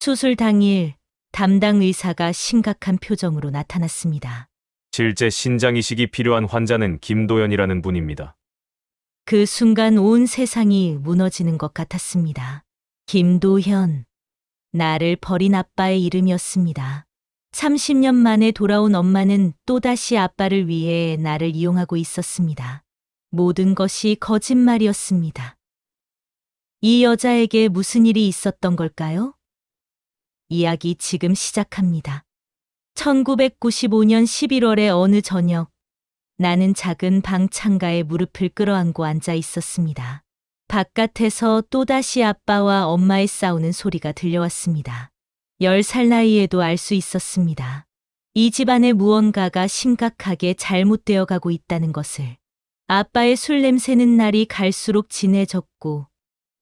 수술 당일 담당 의사가 심각한 표정으로 나타났습니다. 실제 신장 이식이 필요한 환자는 김도연이라는 분입니다. 그 순간 온 세상이 무너지는 것 같았습니다. 김도현. 나를 버린 아빠의 이름이었습니다. 30년 만에 돌아온 엄마는 또다시 아빠를 위해 나를 이용하고 있었습니다. 모든 것이 거짓말이었습니다. 이 여자에게 무슨 일이 있었던 걸까요? 이야기 지금 시작합니다. 1995년 11월의 어느 저녁, 나는 작은 방 창가에 무릎을 끌어안고 앉아 있었습니다. 바깥에서 또다시 아빠와 엄마의 싸우는 소리가 들려왔습니다. 10살 나이에도 알 수 있었습니다. 이 집안에 무언가가 심각하게 잘못되어 가고 있다는 것을. 아빠의 술 냄새는 날이 갈수록 진해졌고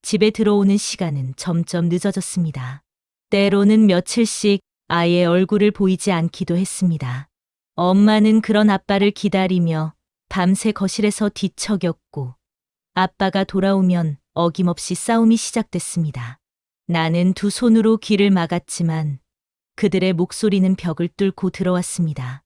집에 들어오는 시간은 점점 늦어졌습니다. 때로는 며칠씩 아예 얼굴을 보이지 않기도 했습니다. 엄마는 그런 아빠를 기다리며 밤새 거실에서 뒤척였고 아빠가 돌아오면 어김없이 싸움이 시작됐습니다. 나는 두 손으로 귀를 막았지만 그들의 목소리는 벽을 뚫고 들어왔습니다.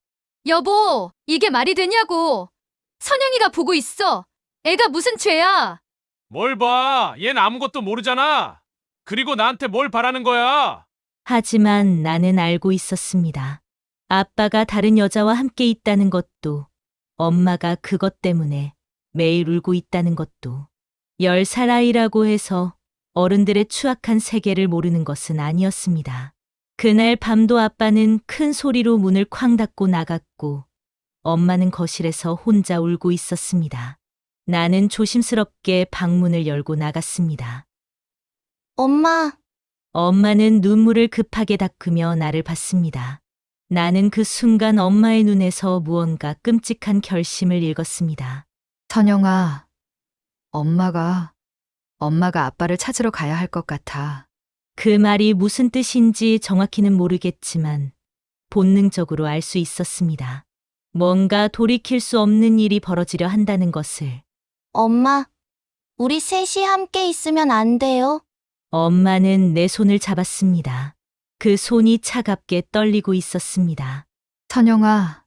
여보, 이게 말이 되냐고. 선영이가 보고 있어. 애가 무슨 죄야. 뭘 봐. 얜 아무것도 모르잖아. 그리고 나한테 뭘 바라는 거야? 하지만 나는 알고 있었습니다. 아빠가 다른 여자와 함께 있다는 것도, 엄마가 그것 때문에 매일 울고 있다는 것도, 10살 아이라고 해서 어른들의 추악한 세계를 모르는 것은 아니었습니다. 그날 밤도 아빠는 큰 소리로 문을 쾅 닫고 나갔고, 엄마는 거실에서 혼자 울고 있었습니다. 나는 조심스럽게 방문을 열고 나갔습니다. 엄마, 엄마는 눈물을 급하게 닦으며 나를 봤습니다. 나는 그 순간 엄마의 눈에서 무언가 끔찍한 결심을 읽었습니다. 선영아, 엄마가 아빠를 찾으러 가야 할 것 같아. 그 말이 무슨 뜻인지 정확히는 모르겠지만 본능적으로 알 수 있었습니다. 뭔가 돌이킬 수 없는 일이 벌어지려 한다는 것을. 엄마, 우리 셋이 함께 있으면 안 돼요? 엄마는 내 손을 잡았습니다. 그 손이 차갑게 떨리고 있었습니다. 선영아,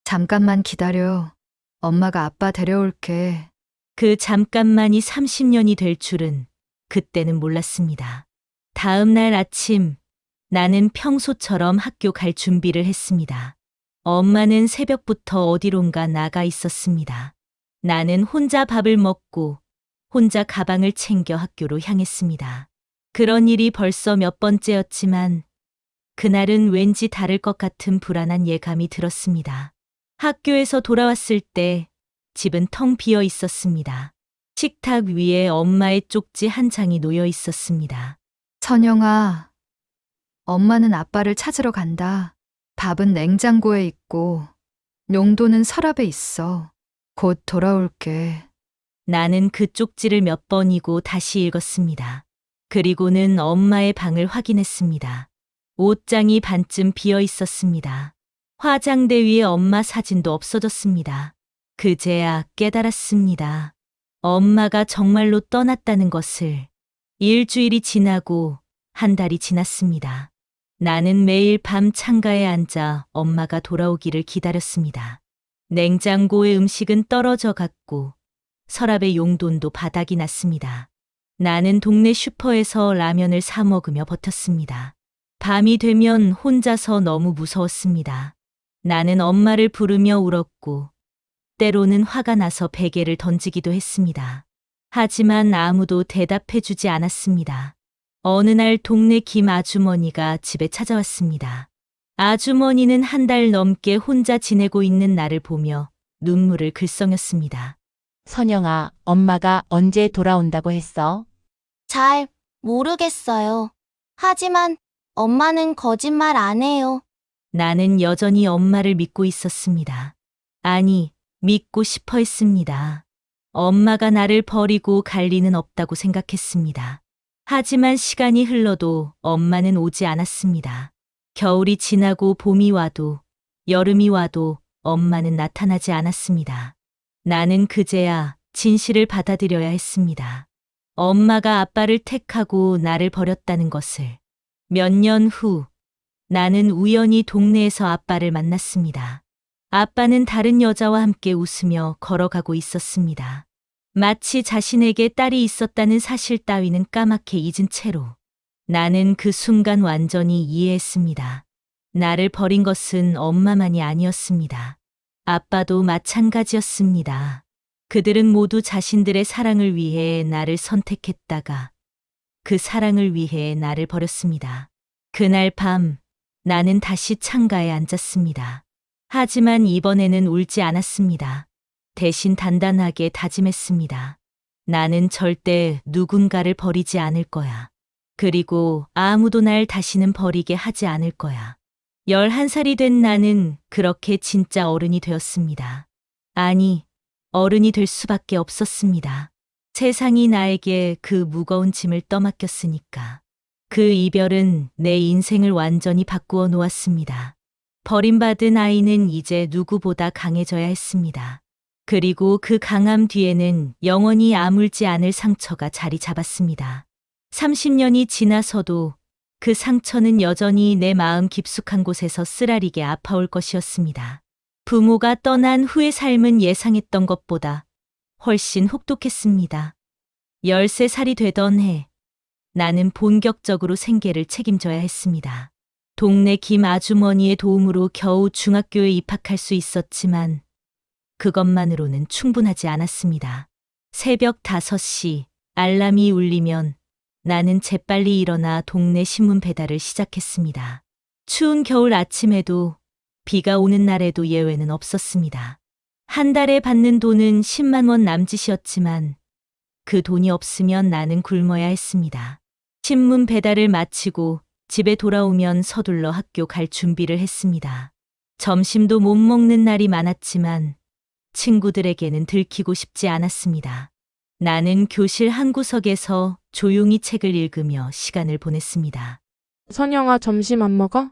잠깐만 기다려. 엄마가 아빠 데려올게. 그 잠깐만이 30년이 될 줄은 그때는 몰랐습니다. 다음 날 아침, 나는 평소처럼 학교 갈 준비를 했습니다. 엄마는 새벽부터 어디론가 나가 있었습니다. 나는 혼자 밥을 먹고 혼자 가방을 챙겨 학교로 향했습니다. 그런 일이 벌써 몇 번째였지만 그날은 왠지 다를 것 같은 불안한 예감이 들었습니다. 학교에서 돌아왔을 때 집은 텅 비어 있었습니다. 식탁 위에 엄마의 쪽지 한 장이 놓여 있었습니다. 선영아, 엄마는 아빠를 찾으러 간다. 밥은 냉장고에 있고 용도는 서랍에 있어. 곧 돌아올게. 나는 그 쪽지를 몇 번이고 다시 읽었습니다. 그리고는 엄마의 방을 확인했습니다. 옷장이 반쯤 비어 있었습니다. 화장대 위에 엄마 사진도 없어졌습니다. 그제야 깨달았습니다. 엄마가 정말로 떠났다는 것을. 일주일이 지나고 한 달이 지났습니다. 나는 매일 밤 창가에 앉아 엄마가 돌아오기를 기다렸습니다. 냉장고의 음식은 떨어져 갔고 서랍의 용돈도 바닥이 났습니다. 나는 동네 슈퍼에서 라면을 사 먹으며 버텼습니다. 밤이 되면 혼자서 너무 무서웠습니다. 나는 엄마를 부르며 울었고 때로는 화가 나서 베개를 던지기도 했습니다. 하지만 아무도 대답해주지 않았습니다. 어느 날 동네 김 아주머니가 집에 찾아왔습니다. 아주머니는 한 달 넘게 혼자 지내고 있는 나를 보며 눈물을 글썽였습니다. 선영아, 엄마가 언제 돌아온다고 했어? 잘 모르겠어요. 하지만 엄마는 거짓말 안 해요. 나는 여전히 엄마를 믿고 있었습니다. 아니, 믿고 싶어 했습니다. 엄마가 나를 버리고 갈 리는 없다고 생각했습니다. 하지만 시간이 흘러도 엄마는 오지 않았습니다. 겨울이 지나고 봄이 와도 여름이 와도 엄마는 나타나지 않았습니다. 나는 그제야 진실을 받아들여야 했습니다. 엄마가 아빠를 택하고 나를 버렸다는 것을. 몇 년 후, 나는 우연히 동네에서 아빠를 만났습니다. 아빠는 다른 여자와 함께 웃으며 걸어가고 있었습니다. 마치 자신에게 딸이 있었다는 사실 따위는 까맣게 잊은 채로. 나는 그 순간 완전히 이해했습니다. 나를 버린 것은 엄마만이 아니었습니다. 아빠도 마찬가지였습니다. 그들은 모두 자신들의 사랑을 위해 나를 선택했다가 그 사랑을 위해 나를 버렸습니다. 그날 밤 나는 다시 창가에 앉았습니다. 하지만 이번에는 울지 않았습니다. 대신 단단하게 다짐했습니다. 나는 절대 누군가를 버리지 않을 거야. 그리고 아무도 날 다시는 버리게 하지 않을 거야. 11살이 된 나는 그렇게 진짜 어른이 되었습니다. 아니, 어른이 될 수밖에 없었습니다. 세상이 나에게 그 무거운 짐을 떠맡겼으니까. 그 이별은 내 인생을 완전히 바꾸어 놓았습니다. 버림받은 아이는 이제 누구보다 강해져야 했습니다. 그리고 그 강함 뒤에는 영원히 아물지 않을 상처가 자리 잡았습니다. 30년이 지나서도 그 상처는 여전히 내 마음 깊숙한 곳에서 쓰라리게 아파올 것이었습니다. 부모가 떠난 후의 삶은 예상했던 것보다 훨씬 혹독했습니다. 13살이 되던 해, 나는 본격적으로 생계를 책임져야 했습니다. 동네 김 아주머니의 도움으로 겨우 중학교에 입학할 수 있었지만 그것만으로는 충분하지 않았습니다. 새벽 5시 알람이 울리면 나는 재빨리 일어나 동네 신문 배달을 시작했습니다. 추운 겨울 아침에도 비가 오는 날에도 예외는 없었습니다. 한 달에 받는 돈은 10만 원 남짓이었지만 그 돈이 없으면 나는 굶어야 했습니다. 신문 배달을 마치고 집에 돌아오면 서둘러 학교 갈 준비를 했습니다. 점심도 못 먹는 날이 많았지만 친구들에게는 들키고 싶지 않았습니다. 나는 교실 한 구석에서 조용히 책을 읽으며 시간을 보냈습니다. 선영아, 점심 안 먹어?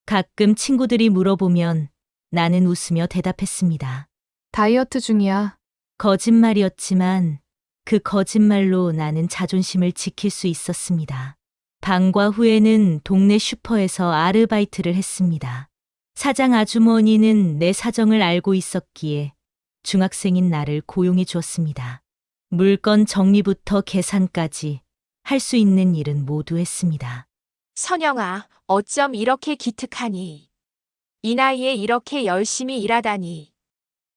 가끔 친구들이 물어보면 나는 웃으며 대답했습니다. 다이어트 중이야. 거짓말이었지만 그 거짓말로 나는 자존심을 지킬 수 있었습니다. 방과 후에는 동네 슈퍼에서 아르바이트를 했습니다. 사장 아주머니는 내 사정을 알고 있었기에 중학생인 나를 고용해 주었습니다. 물건 정리부터 계산까지 할 수 있는 일은 모두 했습니다. 선영아, 어쩜 이렇게 기특하니? 이 나이에 이렇게 열심히 일하다니.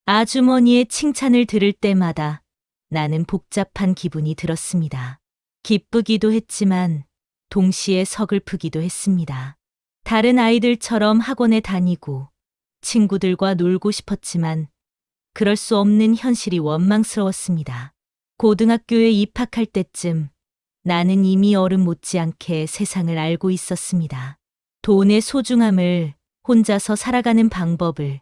아주머니의 칭찬을 들을 때마다 나는 복잡한 기분이 들었습니다. 기쁘기도 했지만 동시에 서글프기도 했습니다. 다른 아이들처럼 학원에 다니고 친구들과 놀고 싶었지만 그럴 수 없는 현실이 원망스러웠습니다. 고등학교에 입학할 때쯤 나는 이미 어른 못지않게 세상을 알고 있었습니다. 돈의 소중함을, 혼자서 살아가는 방법을,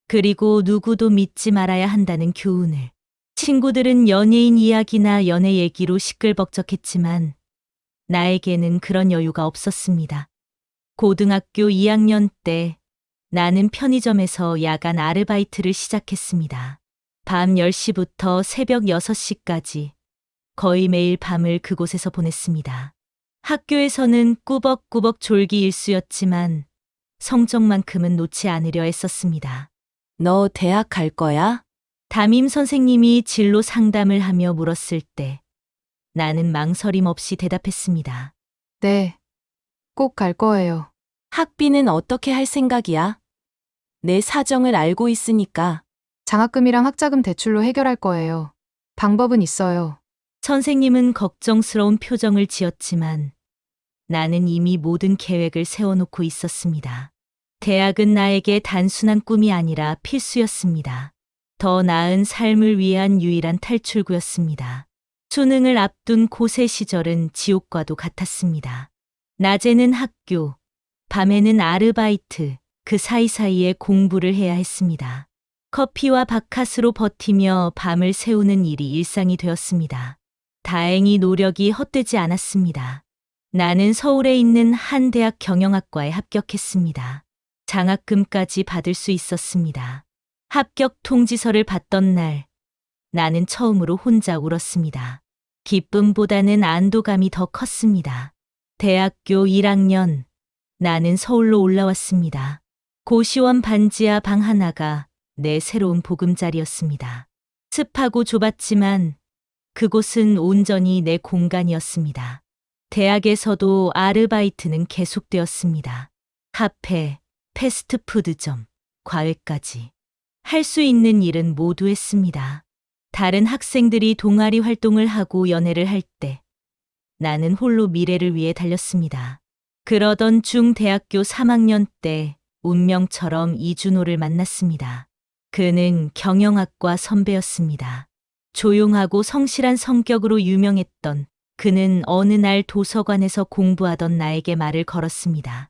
그리고 누구도 믿지 말아야 한다는 교훈을. 친구들은 연예인 이야기나 연애 얘기로 시끌벅적했지만 나에게는 그런 여유가 없었습니다. 고등학교 2학년 때 나는 편의점에서 야간 아르바이트를 시작했습니다. 밤 10시부터 새벽 6시까지 거의 매일 밤을 그곳에서 보냈습니다. 학교에서는 꾸벅꾸벅 졸기 일수였지만 성적만큼은 놓지 않으려 했었습니다. 너 대학 갈 거야? 담임 선생님이 진로 상담을 하며 물었을 때 나는 망설임 없이 대답했습니다. 네. 꼭 갈 거예요. 학비는 어떻게 할 생각이야? 내 사정을 알고 있으니까. 장학금이랑 학자금 대출로 해결할 거예요. 방법은 있어요. 선생님은 걱정스러운 표정을 지었지만 나는 이미 모든 계획을 세워놓고 있었습니다. 대학은 나에게 단순한 꿈이 아니라 필수였습니다. 더 나은 삶을 위한 유일한 탈출구였습니다. 수능을 앞둔 고세 시절은 지옥과도 같았습니다. 낮에는 학교, 밤에는 아르바이트, 그 사이사이에 공부를 해야 했습니다. 커피와 바카스로 버티며 밤을 새우는 일이 일상이 되었습니다. 다행히 노력이 헛되지 않았습니다. 나는 서울에 있는 한 대학 경영학과에 합격했습니다. 장학금까지 받을 수 있었습니다. 합격 통지서를 받던 날, 나는 처음으로 혼자 울었습니다. 기쁨보다는 안도감이 더 컸습니다. 대학교 1학년, 나는 서울로 올라왔습니다. 고시원 반지하 방 하나가 내 새로운 보금자리였습니다. 습하고 좁았지만 그곳은 온전히 내 공간이었습니다. 대학에서도 아르바이트는 계속되었습니다. 카페, 패스트푸드점, 과외까지. 할 수 있는 일은 모두 했습니다. 다른 학생들이 동아리 활동을 하고 연애를 할 때 나는 홀로 미래를 위해 달렸습니다. 그러던 중 대학교 3학년 때 운명처럼 이준호를 만났습니다. 그는 경영학과 선배였습니다. 조용하고 성실한 성격으로 유명했던 그는 어느 날 도서관에서 공부하던 나에게 말을 걸었습니다.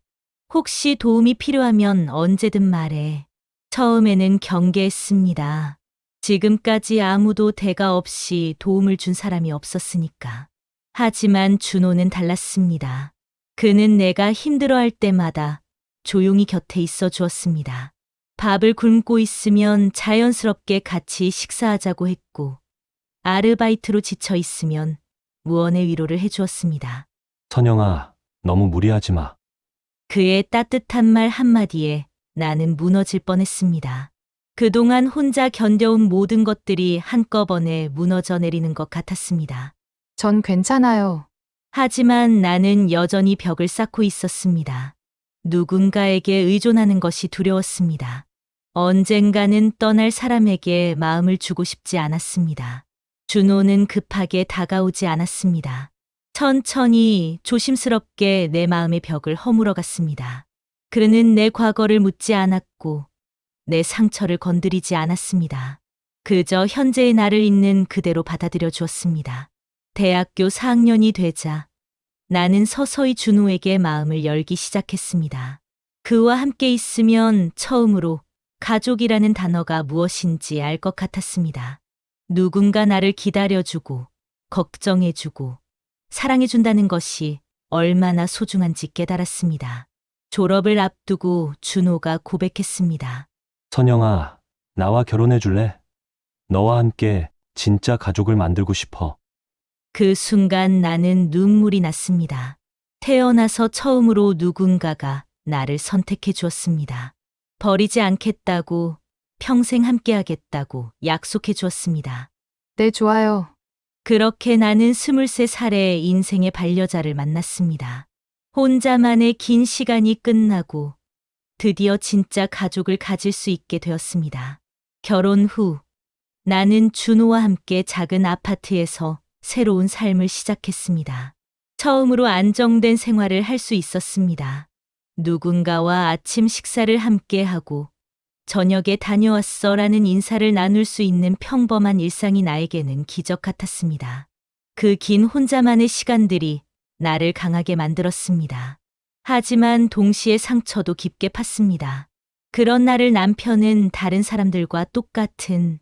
혹시 도움이 필요하면 언제든 말해. 처음에는 경계했습니다. 지금까지 아무도 대가 없이 도움을 준 사람이 없었으니까. 하지만 준호는 달랐습니다. 그는 내가 힘들어할 때마다 조용히 곁에 있어 주었습니다. 밥을 굶고 있으면 자연스럽게 같이 식사하자고 했고, 아르바이트로 지쳐 있으면 무언의 위로를 해주었습니다. 선영아, 너무 무리하지 마. 그의 따뜻한 말 한마디에 나는 무너질 뻔했습니다. 그동안 혼자 견뎌온 모든 것들이 한꺼번에 무너져 내리는 것 같았습니다. 전 괜찮아요. 하지만 나는 여전히 벽을 쌓고 있었습니다. 누군가에게 의존하는 것이 두려웠습니다. 언젠가는 떠날 사람에게 마음을 주고 싶지 않았습니다. 준호는 급하게 다가오지 않았습니다. 천천히 조심스럽게 내 마음의 벽을 허물어 갔습니다. 그는 내 과거를 묻지 않았고 내 상처를 건드리지 않았습니다. 그저 현재의 나를 있는 그대로 받아들여 주었습니다. 대학교 4학년이 되자 나는 서서히 준호에게 마음을 열기 시작했습니다. 그와 함께 있으면 처음으로 가족이라는 단어가 무엇인지 알 것 같았습니다. 누군가 나를 기다려주고 걱정해주고 사랑해준다는 것이 얼마나 소중한지 깨달았습니다. 졸업을 앞두고 준호가 고백했습니다. 선영아, 나와 결혼해 줄래? 너와 함께 진짜 가족을 만들고 싶어. 그 순간 나는 눈물이 났습니다. 태어나서 처음으로 누군가가 나를 선택해 주었습니다. 버리지 않겠다고, 평생 함께하겠다고 약속해 주었습니다. 네, 좋아요. 그렇게 나는 23살에 인생의 반려자를 만났습니다. 혼자만의 긴 시간이 끝나고 드디어 진짜 가족을 가질 수 있게 되었습니다. 결혼 후 나는 준호와 함께 작은 아파트에서 새로운 삶을 시작했습니다. 처음으로 안정된 생활을 할 수 있었습니다. 누군가와 아침 식사를 함께 하고 저녁에 다녀왔어 라는 인사를 나눌 수 있는 평범한 일상이 나에게는 기적 같았습니다. 그 긴 혼자만의 시간들이 나를 강하게 만들었습니다. 하지만 동시에 상처도 깊게 팠습니다. 그런 나를 남편은 다른 사람들과 똑같은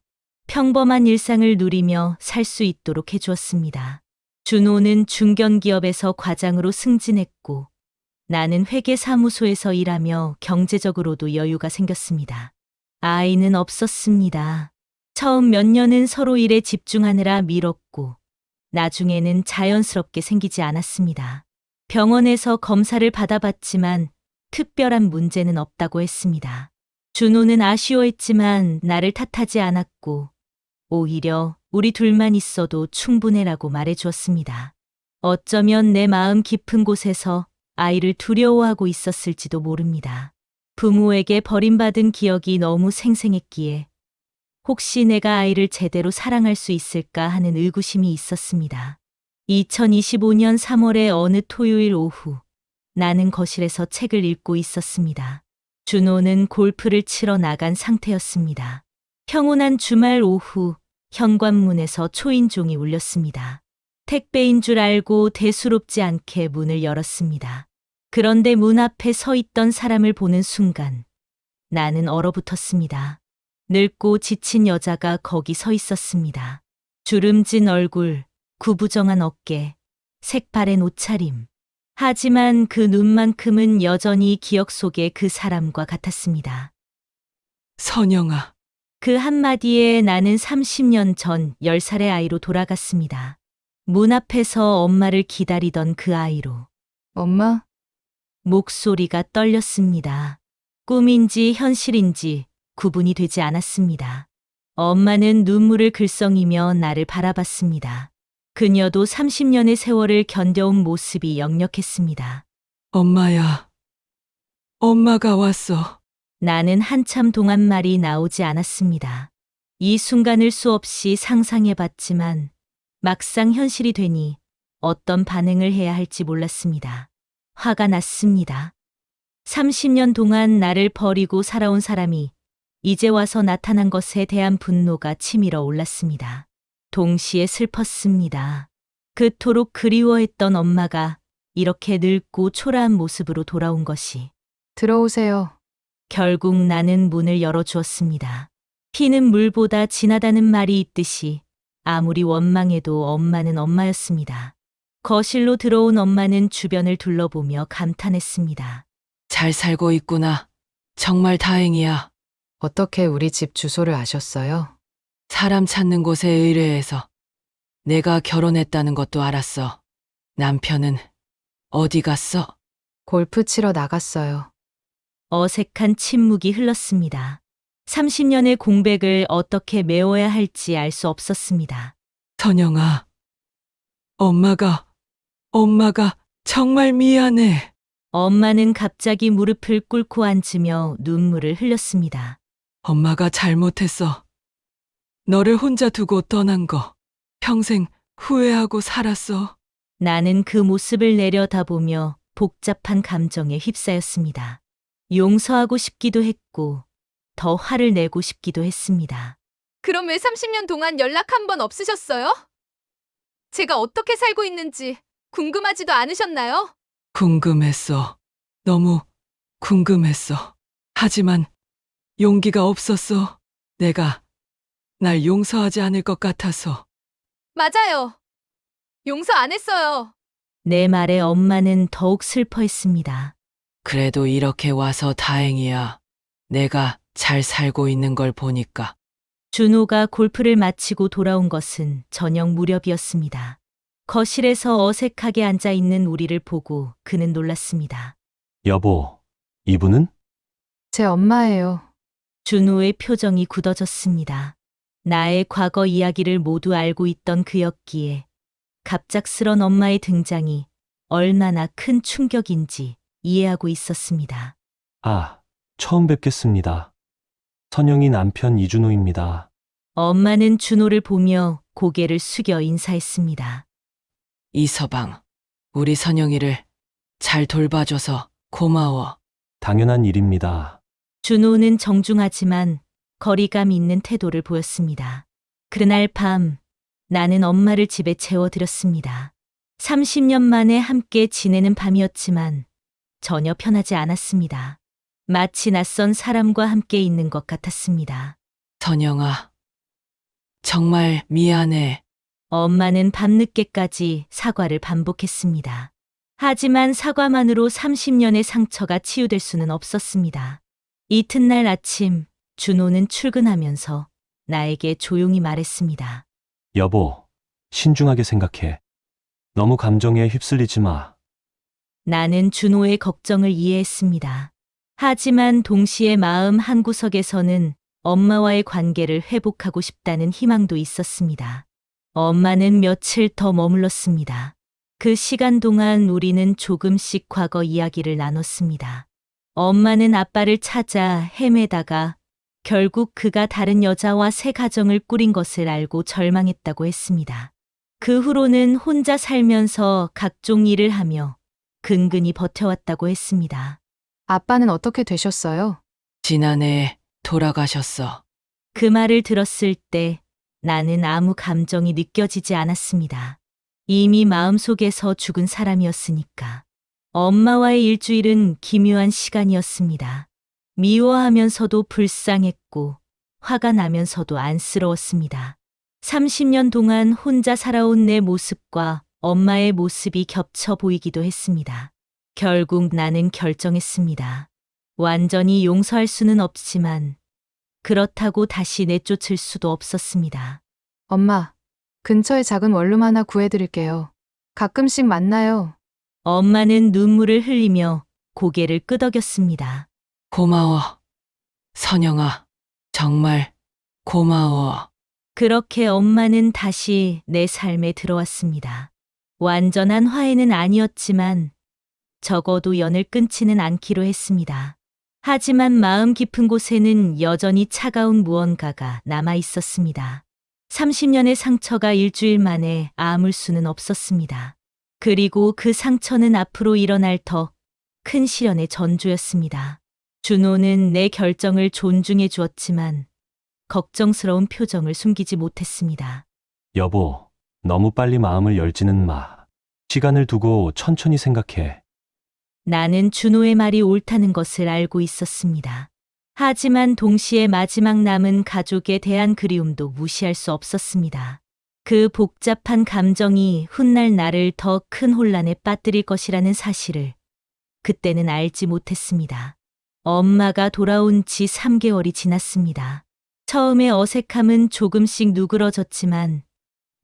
평범한 일상을 누리며 살 수 있도록 해주었습니다. 준호는 중견기업에서 과장으로 승진했고 나는 회계사무소에서 일하며 경제적으로도 여유가 생겼습니다. 아이는 없었습니다. 처음 몇 년은 서로 일에 집중하느라 미뤘고 나중에는 자연스럽게 생기지 않았습니다. 병원에서 검사를 받아봤지만 특별한 문제는 없다고 했습니다. 준호는 아쉬워했지만 나를 탓하지 않았고 오히려 우리 둘만 있어도 충분해라고 말해주었습니다. 어쩌면 내 마음 깊은 곳에서 아이를 두려워하고 있었을지도 모릅니다. 부모에게 버림받은 기억이 너무 생생했기에 혹시 내가 아이를 제대로 사랑할 수 있을까 하는 의구심이 있었습니다. 2025년 3월의 어느 토요일 오후 나는 거실에서 책을 읽고 있었습니다. 준호는 골프를 치러 나간 상태였습니다. 평온한 주말 오후 현관문에서 초인종이 울렸습니다. 택배인 줄 알고 대수롭지 않게 문을 열었습니다. 그런데 문 앞에 서 있던 사람을 보는 순간 나는 얼어붙었습니다. 늙고 지친 여자가 거기 서 있었습니다. 주름진 얼굴, 구부정한 어깨, 색바랜 옷차림. 하지만 그 눈만큼은 여전히 기억 속의 그 사람과 같았습니다. 선영아. 그 한마디에 나는 30년 전 10살의 아이로 돌아갔습니다. 문 앞에서 엄마를 기다리던 그 아이로 엄마, 목소리가 떨렸습니다. 꿈인지 현실인지 구분이 되지 않았습니다. 엄마는 눈물을 글썽이며 나를 바라봤습니다. 그녀도 30년의 세월을 견뎌온 모습이 역력했습니다. 엄마야. 엄마가 왔어. 나는 한참 동안 말이 나오지 않았습니다. 이 순간을 수없이 상상해봤지만 막상 현실이 되니 어떤 반응을 해야 할지 몰랐습니다. 화가 났습니다. 30년 동안 나를 버리고 살아온 사람이 이제 와서 나타난 것에 대한 분노가 치밀어 올랐습니다. 동시에 슬펐습니다. 그토록 그리워했던 엄마가 이렇게 늙고 초라한 모습으로 돌아온 것이. 들어오세요. 결국 나는 문을 열어주었습니다. 피는 물보다 진하다는 말이 있듯이 아무리 원망해도 엄마는 엄마였습니다. 거실로 들어온 엄마는 주변을 둘러보며 감탄했습니다. 잘 살고 있구나. 정말 다행이야. 어떻게 우리 집 주소를 아셨어요? 사람 찾는 곳에 의뢰해서 내가 결혼했다는 것도 알았어. 남편은 어디 갔어? 골프 치러 나갔어요. 어색한 침묵이 흘렀습니다. 30년의 공백을 어떻게 메워야 할지 알 수 없었습니다. 선영아. 엄마가 정말 미안해. 엄마는 갑자기 무릎을 꿇고 앉으며 눈물을 흘렸습니다. 엄마가 잘못했어. 너를 혼자 두고 떠난 거 평생 후회하고 살았어. 나는 그 모습을 내려다보며 복잡한 감정에 휩싸였습니다. 용서하고 싶기도 했고 더 화를 내고 싶기도 했습니다. 그럼 왜 30년 동안 연락 한 번 없으셨어요? 제가 어떻게 살고 있는지 궁금하지도 않으셨나요? 궁금했어. 너무 궁금했어. 하지만 용기가 없었어. 내가 날 용서하지 않을 것 같아서. 맞아요. 용서 안 했어요. 내 말에 엄마는 더욱 슬퍼했습니다. 그래도 이렇게 와서 다행이야. 내가 잘 살고 있는 걸 보니까. 준호가 골프를 마치고 돌아온 것은 저녁 무렵이었습니다. 거실에서 어색하게 앉아 있는 우리를 보고 그는 놀랐습니다. 여보, 이분은? 제 엄마예요. 준호의 표정이 굳어졌습니다. 나의 과거 이야기를 모두 알고 있던 그였기에 갑작스런 엄마의 등장이 얼마나 큰 충격인지 이해하고 있었습니다. 아, 처음 뵙겠습니다. 선영이 남편 이준호입니다. 엄마는 준호를 보며 고개를 숙여 인사했습니다. 이서방, 우리 선영이를 잘 돌봐줘서 고마워. 당연한 일입니다. 준호는 정중하지만 거리감 있는 태도를 보였습니다. 그날 밤 나는 엄마를 집에 재워드렸습니다. 30년 만에 함께 지내는 밤이었지만 전혀 편하지 않았습니다. 마치 낯선 사람과 함께 있는 것 같았습니다. 선영아, 정말 미안해. 엄마는 밤늦게까지 사과를 반복했습니다. 하지만 사과만으로 30년의 상처가 치유될 수는 없었습니다. 이튿날 아침 준호는 출근하면서 나에게 조용히 말했습니다. 여보, 신중하게 생각해. 너무 감정에 휩쓸리지 마. 나는 준호의 걱정을 이해했습니다. 하지만 동시에 마음 한구석에서는 엄마와의 관계를 회복하고 싶다는 희망도 있었습니다. 엄마는 며칠 더 머물렀습니다. 그 시간 동안 우리는 조금씩 과거 이야기를 나눴습니다. 엄마는 아빠를 찾아 헤매다가 결국 그가 다른 여자와 새 가정을 꾸린 것을 알고 절망했다고 했습니다. 그 후로는 혼자 살면서 각종 일을 하며 근근히 버텨왔다고 했습니다. 아빠는 어떻게 되셨어요? 지난해 돌아가셨어. 그 말을 들었을 때 나는 아무 감정이 느껴지지 않았습니다. 이미 마음속에서 죽은 사람이었으니까. 엄마와의 일주일은 기묘한 시간이었습니다. 미워하면서도 불쌍했고 화가 나면서도 안쓰러웠습니다. 30년 동안 혼자 살아온 내 모습과 엄마의 모습이 겹쳐 보이기도 했습니다. 결국 나는 결정했습니다. 완전히 용서할 수는 없지만 그렇다고 다시 내쫓을 수도 없었습니다. 엄마, 근처에 작은 원룸 하나 구해드릴게요. 가끔씩 만나요. 엄마는 눈물을 흘리며 고개를 끄덕였습니다. 고마워. 선영아, 정말 고마워. 그렇게 엄마는 다시 내 삶에 들어왔습니다. 완전한 화해는 아니었지만 적어도 연을 끊지는 않기로 했습니다. 하지만 마음 깊은 곳에는 여전히 차가운 무언가가 남아 있었습니다. 30년의 상처가 일주일 만에 아물 수는 없었습니다. 그리고 그 상처는 앞으로 일어날 더 큰 시련의 전조였습니다. 준호는 내 결정을 존중해 주었지만 걱정스러운 표정을 숨기지 못했습니다. 여보, 너무 빨리 마음을 열지는 마. 시간을 두고 천천히 생각해. 나는 준호의 말이 옳다는 것을 알고 있었습니다. 하지만 동시에 마지막 남은 가족에 대한 그리움도 무시할 수 없었습니다. 그 복잡한 감정이 훗날 나를 더 큰 혼란에 빠뜨릴 것이라는 사실을 그때는 알지 못했습니다. 엄마가 돌아온 지 3개월이 지났습니다. 처음에 어색함은 조금씩 누그러졌지만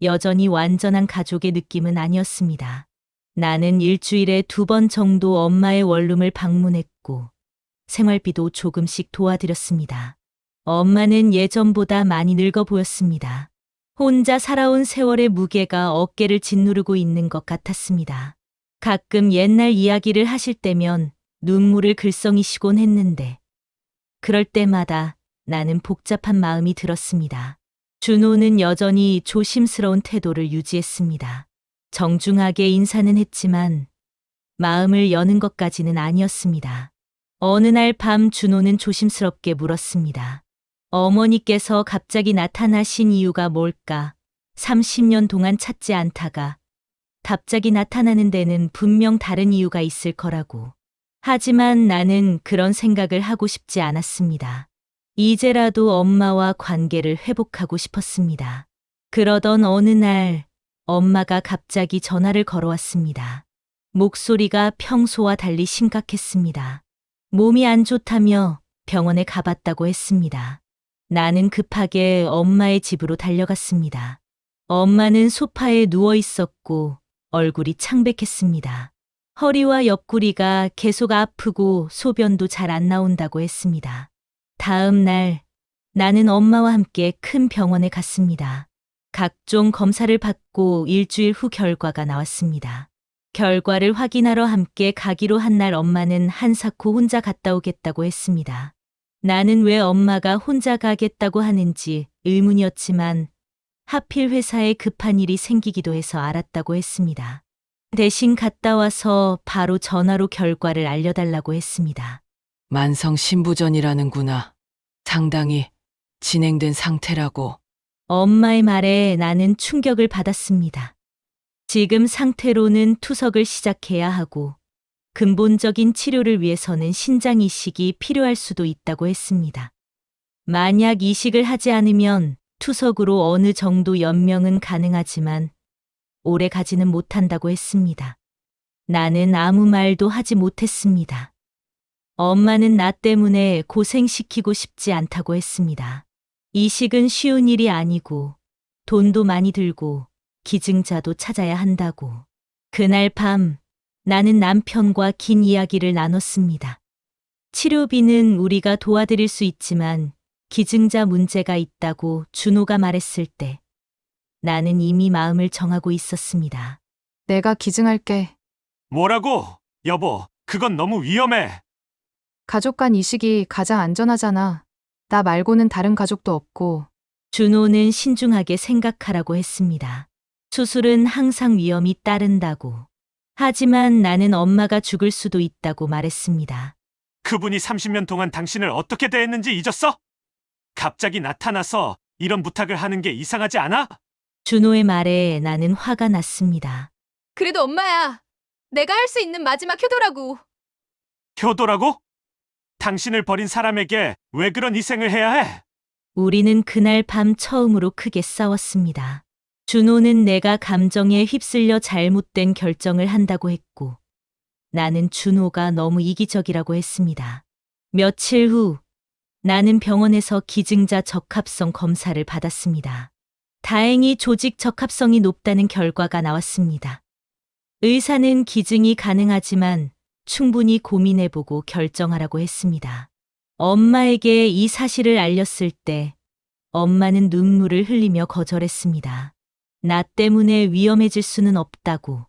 여전히 완전한 가족의 느낌은 아니었습니다. 나는 일주일에 2번 정도 엄마의 원룸을 방문했고 생활비도 조금씩 도와드렸습니다. 엄마는 예전보다 많이 늙어 보였습니다. 혼자 살아온 세월의 무게가 어깨를 짓누르고 있는 것 같았습니다. 가끔 옛날 이야기를 하실 때면 눈물을 글썽이시곤 했는데 그럴 때마다 나는 복잡한 마음이 들었습니다. 준호는 여전히 조심스러운 태도를 유지했습니다. 정중하게 인사는 했지만 마음을 여는 것까지는 아니었습니다. 어느 날 밤 준호는 조심스럽게 물었습니다. 어머니께서 갑자기 나타나신 이유가 뭘까? 30년 동안 찾지 않다가 갑자기 나타나는 데는 분명 다른 이유가 있을 거라고. 하지만 나는 그런 생각을 하고 싶지 않았습니다. 이제라도 엄마와 관계를 회복하고 싶었습니다. 그러던 어느 날 엄마가 갑자기 전화를 걸어왔습니다. 목소리가 평소와 달리 심각했습니다. 몸이 안 좋다며 병원에 가봤다고 했습니다. 나는 급하게 엄마의 집으로 달려갔습니다. 엄마는 소파에 누워 있었고 얼굴이 창백했습니다. 허리와 옆구리가 계속 아프고 소변도 잘 안 나온다고 했습니다. 다음 날 나는 엄마와 함께 큰 병원에 갔습니다. 각종 검사를 받고 일주일 후 결과가 나왔습니다. 결과를 확인하러 함께 가기로 한 날 엄마는 한사코 혼자 갔다 오겠다고 했습니다. 나는 왜 엄마가 혼자 가겠다고 하는지 의문이었지만 하필 회사에 급한 일이 생기기도 해서 알았다고 했습니다. 대신 갔다 와서 바로 전화로 결과를 알려달라고 했습니다. 만성 신부전이라는구나. 상당히 진행된 상태라고. 엄마의 말에 나는 충격을 받았습니다. 지금 상태로는 투석을 시작해야 하고 근본적인 치료를 위해서는 신장 이식이 필요할 수도 있다고 했습니다. 만약 이식을 하지 않으면 투석으로 어느 정도 연명은 가능하지만 오래 가지는 못한다고 했습니다. 나는 아무 말도 하지 못했습니다. 엄마는 나 때문에 고생시키고 싶지 않다고 했습니다. 이식은 쉬운 일이 아니고 돈도 많이 들고 기증자도 찾아야 한다고. 그날 밤 나는 남편과 긴 이야기를 나눴습니다. 치료비는 우리가 도와드릴 수 있지만 기증자 문제가 있다고 준호가 말했을 때 나는 이미 마음을 정하고 있었습니다. 내가 기증할게. 뭐라고? 여보, 그건 너무 위험해. 가족 간 이식이 가장 안전하잖아. 나 말고는 다른 가족도 없고. 준호는 신중하게 생각하라고 했습니다. 수술은 항상 위험이 따른다고. 하지만 나는 엄마가 죽을 수도 있다고 말했습니다. 그분이 30년 동안 당신을 어떻게 대했는지 잊었어? 갑자기 나타나서 이런 부탁을 하는 게 이상하지 않아? 준호의 말에 나는 화가 났습니다. 그래도 엄마야. 내가 할 수 있는 마지막 효도라고. 효도라고? 당신을 버린 사람에게 왜 그런 희생을 해야 해? 우리는 그날 밤 처음으로 크게 싸웠습니다. 준호는 내가 감정에 휩쓸려 잘못된 결정을 한다고 했고 나는 준호가 너무 이기적이라고 했습니다. 며칠 후 나는 병원에서 기증자 적합성 검사를 받았습니다. 다행히 조직 적합성이 높다는 결과가 나왔습니다. 의사는 기증이 가능하지만 충분히 고민해보고 결정하라고 했습니다. 엄마에게 이 사실을 알렸을 때 엄마는 눈물을 흘리며 거절했습니다. 나 때문에 위험해질 수는 없다고.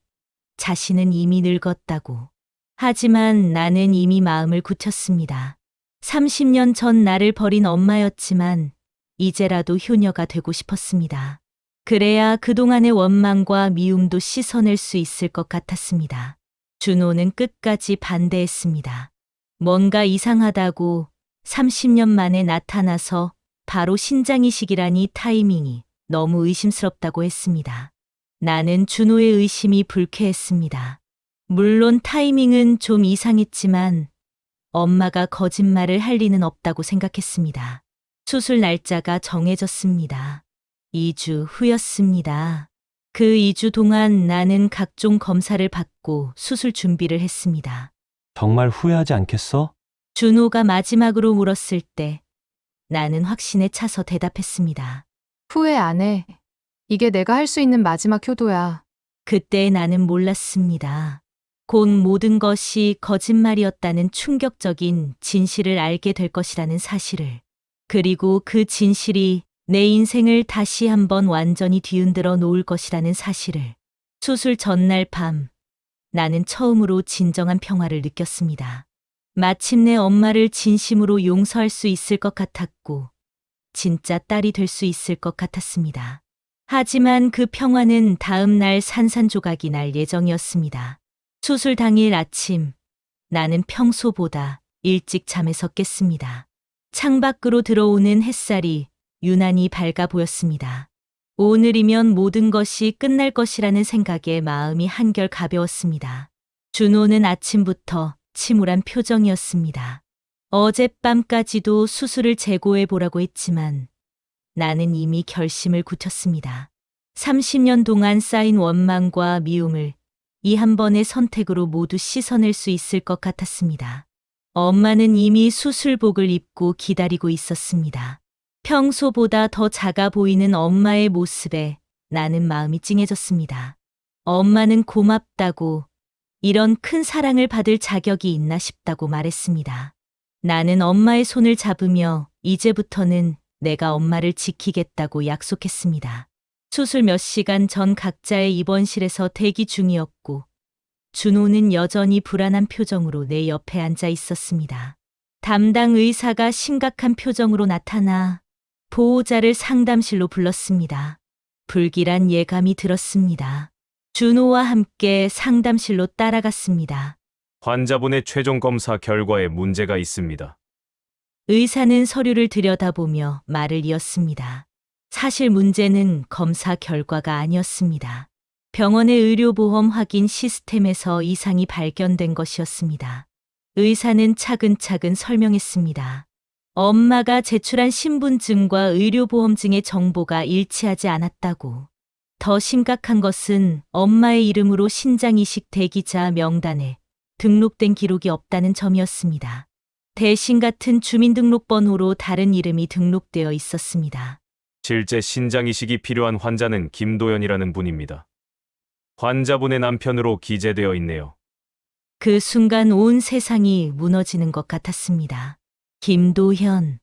자신은 이미 늙었다고. 하지만 나는 이미 마음을 굳혔습니다. 30년 전 나를 버린 엄마였지만 이제라도 효녀가 되고 싶었습니다. 그래야 그동안의 원망과 미움도 씻어낼 수 있을 것 같았습니다. 준호는 끝까지 반대했습니다. 뭔가 이상하다고 30년 만에 나타나서 바로 신장이식이라니 타이밍이 너무 의심스럽다고 했습니다. 나는 준호의 의심이 불쾌했습니다. 물론 타이밍은 좀 이상했지만 엄마가 거짓말을 할 리는 없다고 생각했습니다. 수술 날짜가 정해졌습니다. 2주 후였습니다. 그 2주 동안 나는 각종 검사를 받고 수술 준비를 했습니다. 정말 후회하지 않겠어? 준호가 마지막으로 물었을 때 나는 확신에 차서 대답했습니다. 후회 안 해. 이게 내가 할 수 있는 마지막 효도야. 그때 나는 몰랐습니다. 곧 모든 것이 거짓말이었다는 충격적인 진실을 알게 될 것이라는 사실을. 그리고 그 진실이 내 인생을 다시 한번 완전히 뒤흔들어 놓을 것이라는 사실을. 수술 전날 밤, 나는 처음으로 진정한 평화를 느꼈습니다. 마침내 엄마를 진심으로 용서할 수 있을 것 같았고, 진짜 딸이 될 수 있을 것 같았습니다. 하지만 그 평화는 다음 날 산산조각이 날 예정이었습니다. 수술 당일 아침, 나는 평소보다 일찍 잠에서 깼습니다. 창밖으로 들어오는 햇살이 유난히 밝아 보였습니다. 오늘이면 모든 것이 끝날 것이라는 생각에 마음이 한결 가벼웠습니다. 준호는 아침부터 침울한 표정이었습니다. 어젯밤까지도 수술을 재고해 보라고 했지만 나는 이미 결심을 굳혔습니다. 30년 동안 쌓인 원망과 미움을 이 한 번의 선택으로 모두 씻어낼 수 있을 것 같았습니다. 엄마는 이미 수술복을 입고 기다리고 있었습니다. 평소보다 더 작아 보이는 엄마의 모습에 나는 마음이 찡해졌습니다. 엄마는 고맙다고, 이런 큰 사랑을 받을 자격이 있나 싶다고 말했습니다. 나는 엄마의 손을 잡으며 이제부터는 내가 엄마를 지키겠다고 약속했습니다. 수술 몇 시간 전 각자의 입원실에서 대기 중이었고, 준호는 여전히 불안한 표정으로 내 옆에 앉아 있었습니다. 담당 의사가 심각한 표정으로 나타나 보호자를 상담실로 불렀습니다. 불길한 예감이 들었습니다. 준호와 함께 상담실로 따라갔습니다. 환자분의 최종 검사 결과에 문제가 있습니다. 의사는 서류를 들여다보며 말을 이었습니다. 사실 문제는 검사 결과가 아니었습니다. 병원의 의료보험 확인 시스템에서 이상이 발견된 것이었습니다. 의사는 차근차근 설명했습니다. 엄마가 제출한 신분증과 의료보험증의 정보가 일치하지 않았다고. 더 심각한 것은 엄마의 이름으로 신장이식 대기자 명단에 등록된 기록이 없다는 점이었습니다. 대신 같은 주민등록번호로 다른 이름이 등록되어 있었습니다. 실제 신장이식이 필요한 환자는 김도연이라는 분입니다. 환자분의 남편으로 기재되어 있네요. 그 순간 온 세상이 무너지는 것 같았습니다. 김도현.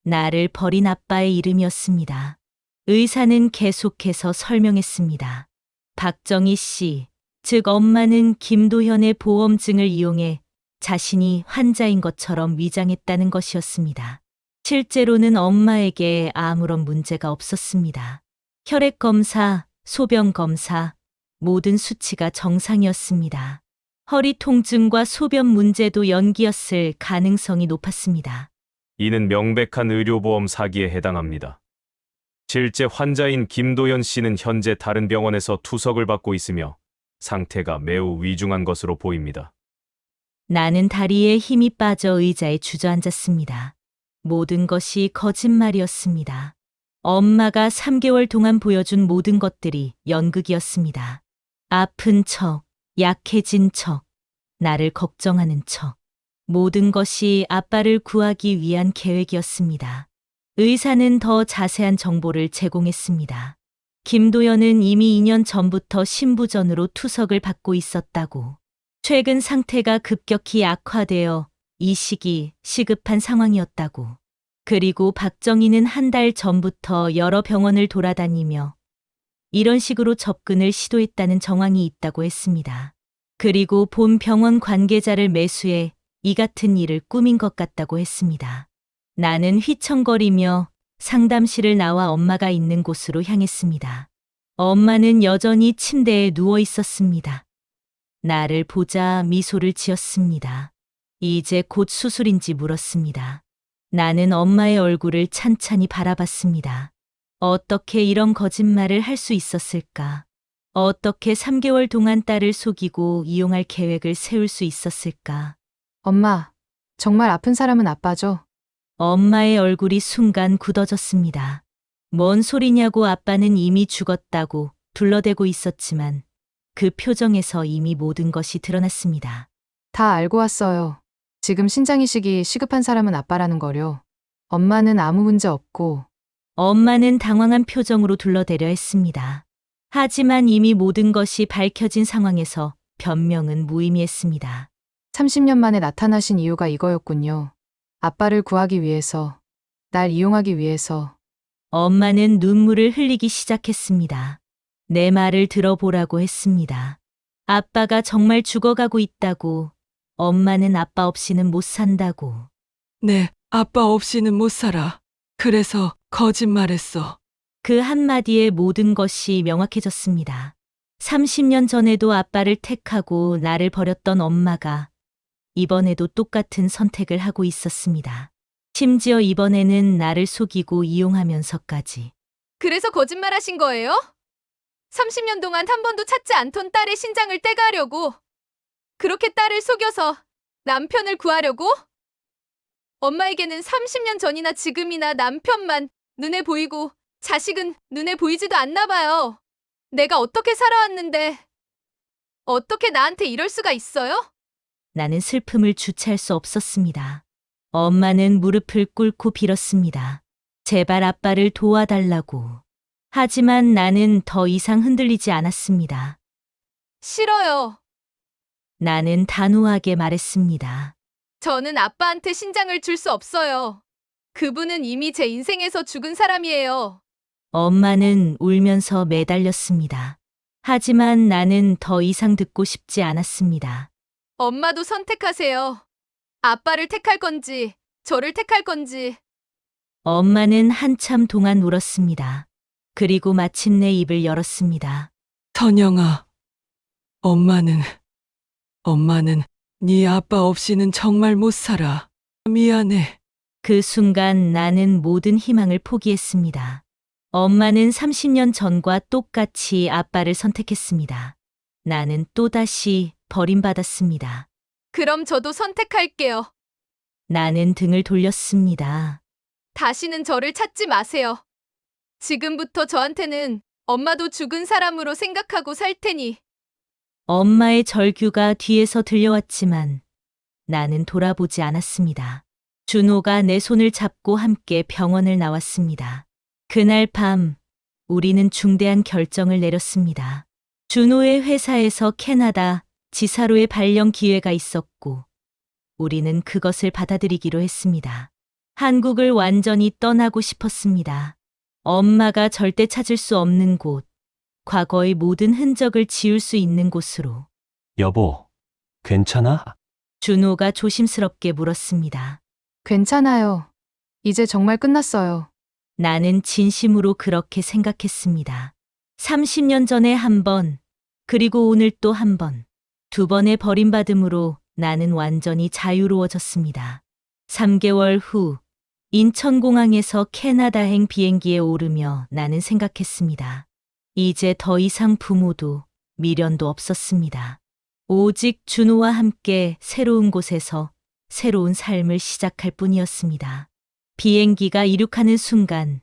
나를 버린 아빠의 이름이었습니다. 의사는 계속해서 설명했습니다. 박정희 씨, 즉 엄마는 김도현의 보험증을 이용해 자신이 환자인 것처럼 위장했다는 것이었습니다. 실제로는 엄마에게 아무런 문제가 없었습니다. 혈액검사, 소변검사, 모든 수치가 정상이었습니다. 허리 통증과 소변 문제도 연기였을 가능성이 높았습니다. 이는 명백한 의료보험 사기에 해당합니다. 실제 환자인 김도연 씨는 현재 다른 병원에서 투석을 받고 있으며 상태가 매우 위중한 것으로 보입니다. 나는 다리에 힘이 빠져 의자에 주저앉았습니다. 모든 것이 거짓말이었습니다. 엄마가 3개월 동안 보여준 모든 것들이 연극이었습니다. 아픈 척, 약해진 척, 나를 걱정하는 척. 모든 것이 아빠를 구하기 위한 계획이었습니다. 의사는 더 자세한 정보를 제공했습니다. 김도연은 이미 2년 전부터 신부전으로 투석을 받고 있었다고. 최근 상태가 급격히 악화되어 이 시기 시급한 상황이었다고. 그리고 박정희는 한 달 전부터 여러 병원을 돌아다니며 이런 식으로 접근을 시도했다는 정황이 있다고 했습니다. 그리고 본 병원 관계자를 매수해 이 같은 일을 꾸민 것 같다고 했습니다. 나는 휘청거리며 상담실을 나와 엄마가 있는 곳으로 향했습니다. 엄마는 여전히 침대에 누워 있었습니다. 나를 보자 미소를 지었습니다. 이제 곧 수술인지 물었습니다. 나는 엄마의 얼굴을 찬찬히 바라봤습니다. 어떻게 이런 거짓말을 할 수 있었을까? 어떻게 3개월 동안 딸을 속이고 이용할 계획을 세울 수 있었을까? 엄마, 정말 아픈 사람은 아빠죠? 엄마의 얼굴이 순간 굳어졌습니다. 뭔 소리냐고 아빠는 이미 죽었다고 둘러대고 있었지만 그 표정에서 이미 모든 것이 드러났습니다. 다 알고 왔어요. 지금 신장이식이 시급한 사람은 아빠라는 거려. 엄마는 아무 문제 없고. 엄마는 당황한 표정으로 둘러대려 했습니다. 하지만 이미 모든 것이 밝혀진 상황에서 변명은 무의미했습니다. 30년 만에 나타나신 이유가 이거였군요. 아빠를 구하기 위해서, 날 이용하기 위해서. 엄마는 눈물을 흘리기 시작했습니다. 내 말을 들어보라고 했습니다. 아빠가 정말 죽어가고 있다고. 엄마는 아빠 없이는 못 산다고. 네, 아빠 없이는 못 살아. 그래서 거짓말했어. 그 한마디에 모든 것이 명확해졌습니다. 30년 전에도 아빠를 택하고 나를 버렸던 엄마가 이번에도 똑같은 선택을 하고 있었습니다. 심지어 이번에는 나를 속이고 이용하면서까지. 그래서 거짓말하신 거예요? 30년 동안 한 번도 찾지 않던 딸의 신장을 떼가려고? 그렇게 딸을 속여서 남편을 구하려고? 엄마에게는 30년 전이나 지금이나 남편만 눈에 보이고 자식은 눈에 보이지도 않나 봐요. 내가 어떻게 살아왔는데 어떻게 나한테 이럴 수가 있어요? 나는 슬픔을 주체할 수 없었습니다. 엄마는 무릎을 꿇고 빌었습니다. 제발 아빠를 도와달라고. 하지만 나는 더 이상 흔들리지 않았습니다. 싫어요. 나는 단호하게 말했습니다. 저는 아빠한테 신장을 줄 수 없어요. 그분은 이미 제 인생에서 죽은 사람이에요. 엄마는 울면서 매달렸습니다. 하지만 나는 더 이상 듣고 싶지 않았습니다. 엄마도 선택하세요. 아빠를 택할 건지, 저를 택할 건지. 엄마는 한참 동안 울었습니다. 그리고 마침내 입을 열었습니다. 선영아, 엄마는 네 아빠 없이는 정말 못 살아. 미안해. 그 순간 나는 모든 희망을 포기했습니다. 엄마는 30년 전과 똑같이 아빠를 선택했습니다. 나는 또다시 버림받았습니다. 그럼 저도 선택할게요. 나는 등을 돌렸습니다. 다시는 저를 찾지 마세요. 지금부터 저한테는 엄마도 죽은 사람으로 생각하고 살 테니. 엄마의 절규가 뒤에서 들려왔지만 나는 돌아보지 않았습니다. 준호가 내 손을 잡고 함께 병원을 나왔습니다. 그날 밤 우리는 중대한 결정을 내렸습니다. 준호의 회사에서 캐나다 지사로의 발령 기회가 있었고 우리는 그것을 받아들이기로 했습니다. 한국을 완전히 떠나고 싶었습니다. 엄마가 절대 찾을 수 없는 곳, 과거의 모든 흔적을 지울 수 있는 곳으로. 여보, 괜찮아? 준호가 조심스럽게 물었습니다. 괜찮아요. 이제 정말 끝났어요. 나는 진심으로 그렇게 생각했습니다. 30년 전에 한 번, 그리고 오늘 또 한 번, 두 번의 버림받음으로 나는 완전히 자유로워졌습니다. 3개월 후, 인천공항에서 캐나다행 비행기에 오르며 나는 생각했습니다. 이제 더 이상 부모도 미련도 없었습니다. 오직 준호와 함께 새로운 곳에서 새로운 삶을 시작할 뿐이었습니다. 비행기가 이륙하는 순간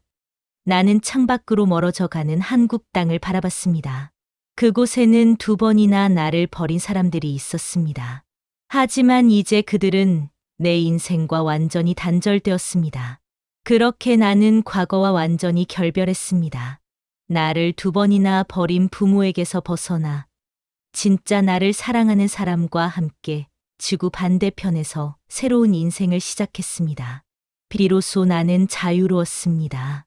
나는 창밖으로 멀어져 가는 한국 땅을 바라봤습니다. 그곳에는 2번이나 나를 버린 사람들이 있었습니다. 하지만 이제 그들은 내 인생과 완전히 단절되었습니다. 그렇게 나는 과거와 완전히 결별했습니다. 나를 2번이나 버린 부모에게서 벗어나 진짜 나를 사랑하는 사람과 함께 지구 반대편에서 새로운 인생을 시작했습니다. 비로소 나는 자유로웠습니다.